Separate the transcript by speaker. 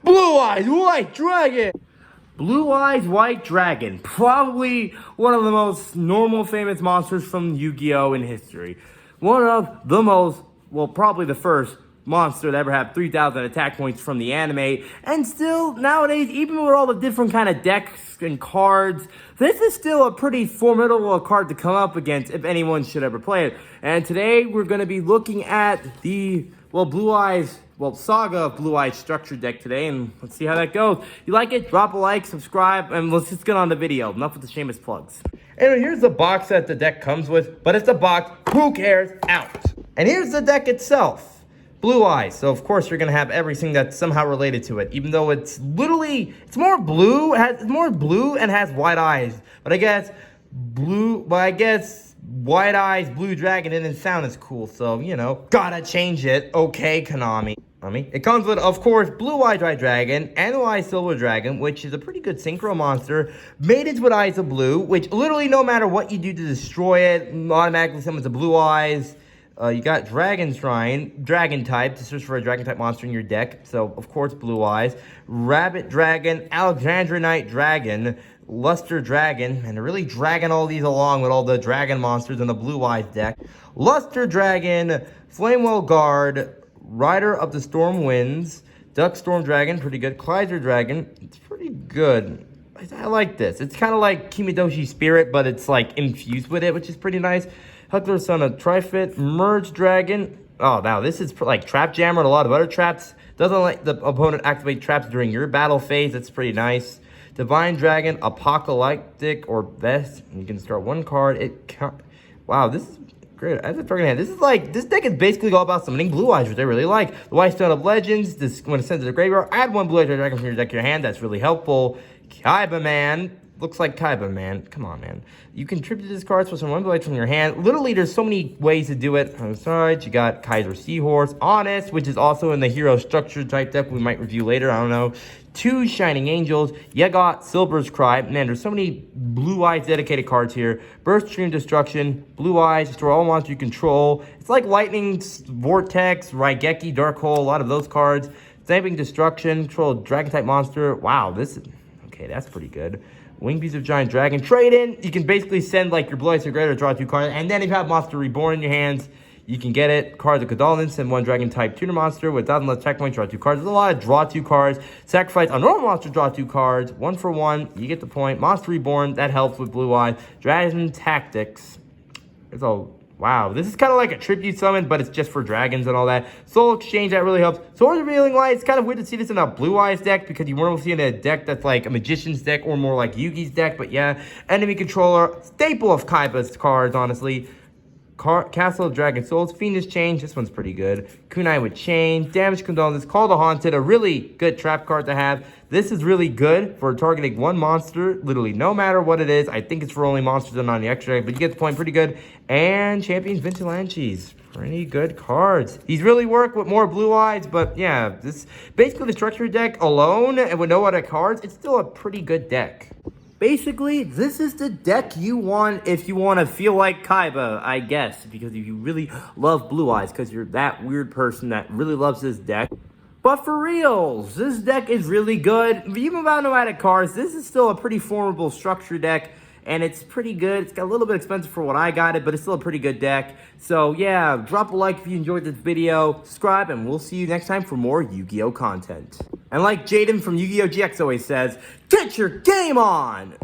Speaker 1: Blue Eyes White Dragon! Blue Eyes White Dragon, probably one of the most normal famous monsters from Yu-Gi-Oh! In history. One of the most, well, probably the first monster to ever have 3,000 attack points from the anime. And still, nowadays, even with all the different kind of decks and cards, this is still a pretty formidable card to come up against if anyone should ever play it. And today, we're going to be looking at the, Blue Eyes, saga of Blue Eyes structure deck today, and let's see how that goes. If you like it, drop a like, subscribe, and let's just get on the video. Enough with the shameless plugs. And here's the box that the deck comes with, but it's a box, who cares, out. And here's the deck itself. Blue Eyes, so of course you're gonna have everything that's somehow related to it, even though it's literally, it's more blue and has white eyes. But I guess white eyes, blue dragon, and then sound is cool, so, you know, gotta change it. Okay, Konami. It comes with, of course, Blue Eyes White Dragon and Blue Eyes Silver Dragon, which is a pretty good synchro monster. Maidens with Eyes of Blue, which literally no matter what you do to destroy it, automatically summons the Blue Eyes. You got Dragon Shrine, Dragon type, to search for a Dragon type monster in your deck. So, of course, Blue Eyes. Rabbit Dragon, Alexandronite Dragon, Luster Dragon, and they're really dragging all these along with all the Dragon monsters in the Blue Eyes deck. Luster Dragon, Flamewell Guard, Rider of the Storm Winds, Duck Storm Dragon, pretty good. Kleiser Dragon, it's pretty good. I like this. It's kind of like Kimidoshi Spirit, but it's like infused with it, which is pretty nice. Heckler Son of Trifit, Merge Dragon. Oh, now this is like Trap Jammer and a lot of other traps. Doesn't let the opponent activate traps during your battle phase. That's pretty nice. Divine Dragon, Apocalyptic or Vest. You can start one card. Wow, this is great. As a target hand, this deck is basically all about summoning Blue Eyes, which I really like. The White Stone of Legends. This when it's sent to the graveyard, add one Blue Eyes Dragon from your deck to your hand. That's really helpful. Kaiba Man. Looks like Kaiba Man. Come on, man. You contribute to this card, so one Blue Eyes from your hand. Literally, there's so many ways to do it. On the side, you got Kaiser Seahorse, Honest, which is also in the Hero Structure type deck we might review later. I don't know. 2 Shining Angels. You got Silver's Cry. Man, there's so many Blue Eyes dedicated cards here. Burst Stream Destruction. Blue Eyes. Destroy all monsters you control. It's like Lightning Vortex, Raigeki, Dark Hole. A lot of those cards. Stamping Destruction. Control Dragon type monster. Wow, this is... Okay, that's pretty good. Wing Piece of Giant Dragon. Trade in. You can basically send like your Blue Eyes to Greater, draw 2 cards. And then if you have Monster Reborn in your hands, you can get it. Cards of Kadalin, send 1 Dragon type tuner monster with 1,000 less attack points, draw 2 cards. There's a lot of draw 2 cards. Sacrifice a normal monster, draw 2 cards. 1 for 1. You get the point. Monster Reborn, that helps with Blue Eyes. Dragon Tactics. Wow, this is kind of like a tribute summon, but it's just for dragons and all that. Soul Exchange, that really helps. Sword Revealing Light, it's kind of weird to see this in a Blue Eyes deck because you normally see it in a deck that's like a Magician's deck or more like Yugi's deck. But yeah, Enemy Controller, staple of Kaiba's cards, honestly. Castle of Dragon Souls, Fiendish Change, this one's pretty good. Kunai with Chain, Damage Condolences, Call the Haunted, a really good trap card to have. This is really good for targeting one monster, literally no matter what it is. I think it's for only monsters and on the extra, but you get the point, pretty good. And Champions Vintalanches, pretty good cards. He's really worked with more Blue Eyes, but yeah, this basically the structure deck alone and with no other cards, it's still a pretty good deck. Basically, this is the deck you want if you want to feel like Kaiba, I guess. Because if you really love Blue Eyes, because you're that weird person that really loves this deck. But for reals, this deck is really good. Even without nomadic cards, this is still a pretty formidable structure deck. And it's pretty good. It's got a little bit expensive for what I got it, but it's still a pretty good deck. So yeah, drop a like if you enjoyed this video. Subscribe, and we'll see you next time for more Yu-Gi-Oh content. And like Jaden from Yu-Gi-Oh GX always says, get your game on!